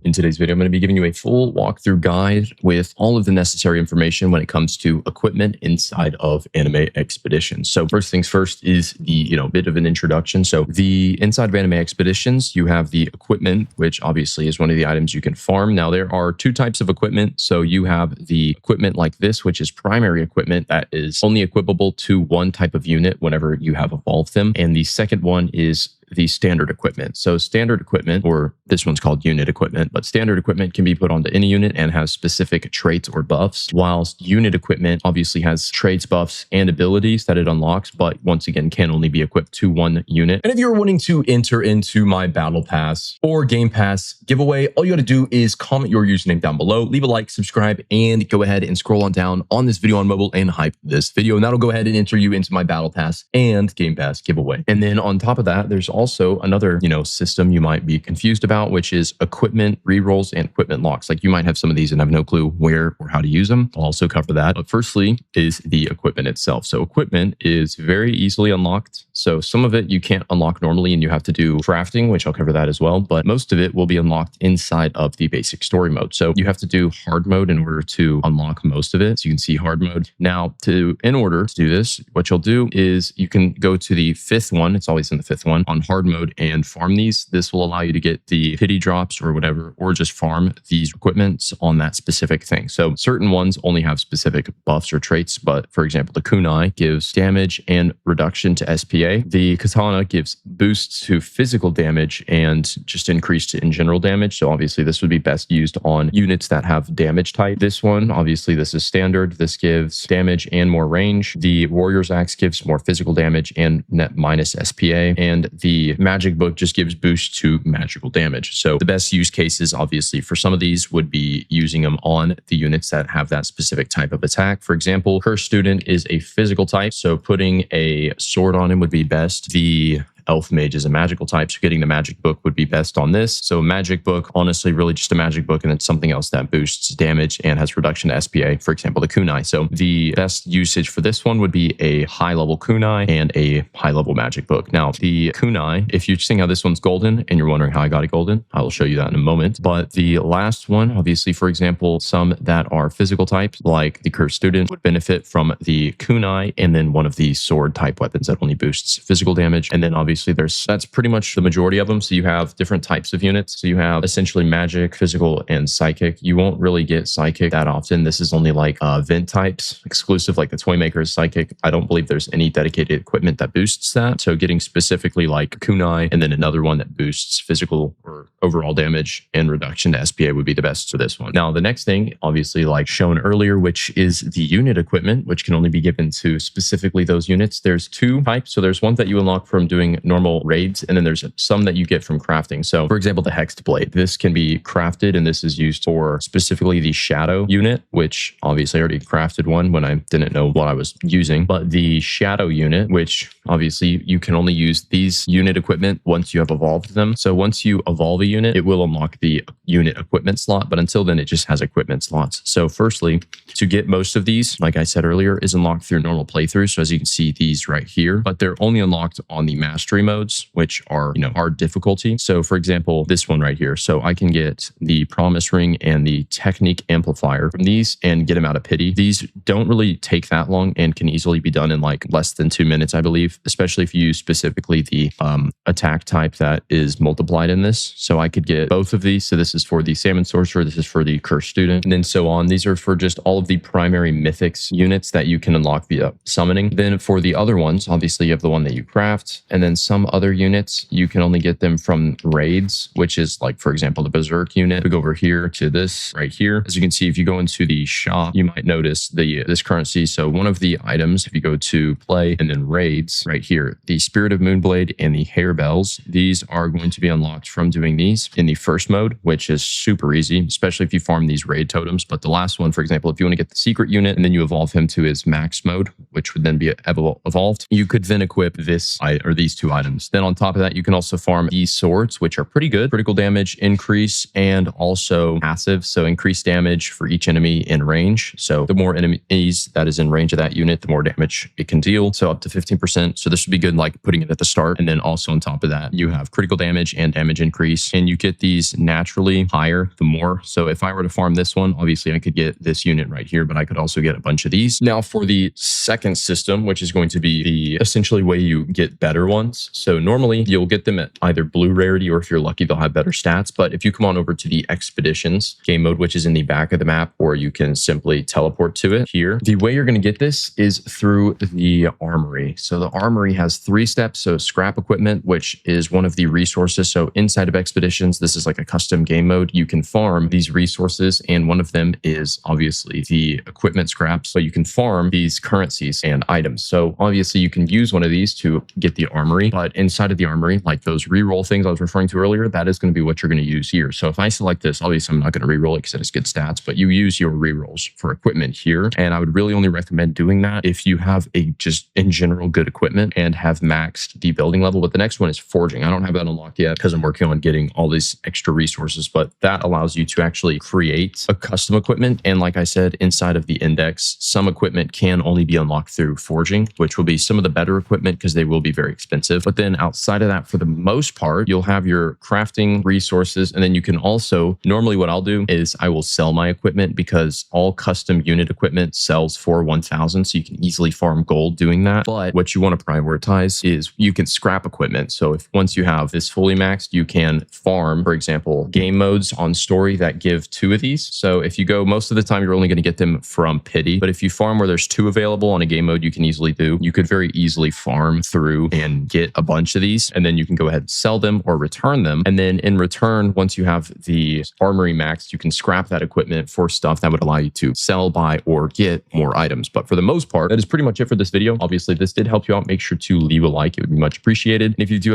In today's video, I'm going to be giving you a full walkthrough guide with all of the necessary information when it comes to equipment inside of Anime Expeditions. So first things first is the, bit of an introduction. So the inside of Anime Expeditions, you have the equipment, which obviously is one of the items you can farm. Now there are two types of equipment. So you have the equipment like this, which is primary equipment that is only equipable to one type of unit whenever you have evolved them. And the second one is the standard equipment. So standard equipment, or this one's called unit equipment, but standard equipment can be put onto any unit and has specific traits or buffs, whilst unit equipment obviously has traits, buffs, and abilities that it unlocks, but once again, can only be equipped to one unit. And if you're wanting to enter into my Battle Pass or Game Pass giveaway, all you got to do is comment your username down below, leave a like, subscribe, and go ahead and scroll on down on this video on mobile and hype this video. And that'll go ahead and enter you into my Battle Pass and Game Pass giveaway. And then on top of that, there's also another, system you might be confused about, which is equipment rerolls and equipment locks. Like you might have some of these and have no clue where or how to use them. I'll also cover that. But firstly is the equipment itself. So equipment is very easily unlocked. So some of it you can't unlock normally and you have to do crafting, which I'll cover that as well. But most of it will be unlocked inside of the basic story mode. So you have to do hard mode in order to unlock most of it. So you can see hard mode. Now, in order to do this, what you'll do is you can go to the fifth one. It's always in the fifth one on hard mode and farm these. This will allow you to get the pity drops or whatever, or just farm these equipments on that specific thing. So certain ones only have specific buffs or traits, but for example, the kunai gives damage and reduction to SPA. The katana gives boosts to physical damage and just increase in general damage. So obviously this would be best used on units that have damage type. This one, obviously this is standard. This gives damage and more range. The warrior's axe gives more physical damage and net minus SPA. And the magic book just gives boost to magical damage. So the best use cases, obviously, for some of these would be using them on the units that have that specific type of attack. For example, Cursed Student is a physical type, so putting a sword on him would be best. The Elf Mage is a magical type, so getting the magic book would be best on this. So magic book, honestly, really just a magic book, and it's something else that boosts damage and has reduction to SPA, for example, the kunai. So the best usage for this one would be a high level kunai and a high level magic book. Now, the kunai, if you're seeing how this one's golden and you're wondering how I got it golden, I will show you that in a moment. But the last one, obviously, for example, some that are physical types, like the Cursed Student, would benefit from the kunai and then one of the sword type weapons that only boosts physical damage. And then obviously that's pretty much the majority of them. So you have different types of units. So you have essentially magic, physical, and psychic. You won't really get psychic that often. This is only like vent types exclusive, like the toy maker is psychic. I don't believe there's any dedicated equipment that boosts that. So getting specifically like kunai and then another one that boosts physical or overall damage and reduction to SPA would be the best for this one. Now, the next thing, obviously like shown earlier, which is the unit equipment, which can only be given to specifically those units. There's two types. So there's one that you unlock from doing normal raids, and then there's some that you get from crafting. So for example, the Hexed Blade, this can be crafted, and this is used for specifically the Shadow unit, which obviously I already crafted one when I didn't know what I was using. But the Shadow unit, which obviously you can only use these unit equipment once you have evolved them. So once you evolve a unit, it will unlock the unit equipment slot, but until then it just has equipment slots. So firstly, to get most of these, like I said earlier, is unlocked through normal playthroughs. So as you can see, these right here, but they're only unlocked on the mastery modes, which are, hard difficulty. So for example, this one right here. So I can get the Promise Ring and the Technique Amplifier from these and get them out of pity. These don't really take that long and can easily be done in like less than 2 minutes, I believe, especially if you use specifically the attack type that is multiplied in this. So I could get both of these. So this is for the Salmon Sorcerer, this is for the Cursed Student, and then so on. These are for just all of the primary mythics units that you can unlock via summoning. Then for the other ones, obviously you have the one that you craft, and then some other units, you can only get them from raids, which is like, for example, the Berserk unit. We go over here to this right here. As you can see, if you go into the shop, you might notice this currency. So one of the items, if you go to play and then raids right here, the Spirit of Moonblade and the Hair Bells, these are going to be unlocked from doing these in the first mode, which is super easy, especially if you farm these raid totems. But the last one, for example, if you want to get the secret unit and then you evolve him to his max mode, which would then be evolved, you could then equip this or these two items. Then on top of that, you can also farm these swords, which are pretty good. Critical damage increase and also passive. So increased damage for each enemy in range. So the more enemies that is in range of that unit, the more damage it can deal. So up to 15%. So this would be good, like putting it at the start. And then also on top of that, you have critical damage and damage increase. And you get these naturally higher the more. So if I were to farm this one, obviously I could get this unit right here, but I could also get a bunch of these. Now for the second system, which is going to be the essentially way you get better ones. So normally you'll get them at either blue rarity, or if you're lucky, they'll have better stats. But if you come on over to the expeditions game mode, which is in the back of the map, or you can simply teleport to it here, the way you're going to get this is through the armory. So the armory has 3 steps. So scrap equipment, which is one of the resources. So inside of expeditions, this is like a custom game mode. You can farm these resources, and one of them is obviously the equipment scraps. So you can farm these currencies and items. So obviously you can use one of these to get the armory, but inside of the armory, like those reroll things I was referring to earlier, that is going to be what you're going to use here. So if I select this, obviously I'm not going to reroll it because it has good stats, but you use your rerolls for equipment here. And I would really only recommend doing that if you have a just in general good equipment and have maxed the building level. But the next one is forging. I don't have that unlocked yet because I'm working on getting all these extra resources, but that allows you to actually create a custom equipment. And like I said, inside of the index, some equipment can only be unlocked through forging, which will be some of the better equipment because they will be very expensive. But then outside of that, for the most part, you'll have your crafting resources. And then you can also, normally what I'll do is I will sell my equipment because all custom unit equipment sells for 1,000. So you can easily farm gold doing that. But what you want to prioritize is you can scrap equipment. So if once you have this fully maxed, you can farm, for example, game modes on story that give 2 of these. So if you go, most of the time, you're only going to get them from pity. But if you farm where there's 2 available on a game mode, you can easily do. You could very easily farm through and get a bunch of these, and then you can go ahead and sell them or return them. And then in return, once you have the armory maxed, you can scrap that equipment for stuff that would allow you to sell, buy, or get more items. But for the most part, that is pretty much it for this video. Obviously, this did help you out. Make sure to leave a like. It would be much appreciated. And if you do have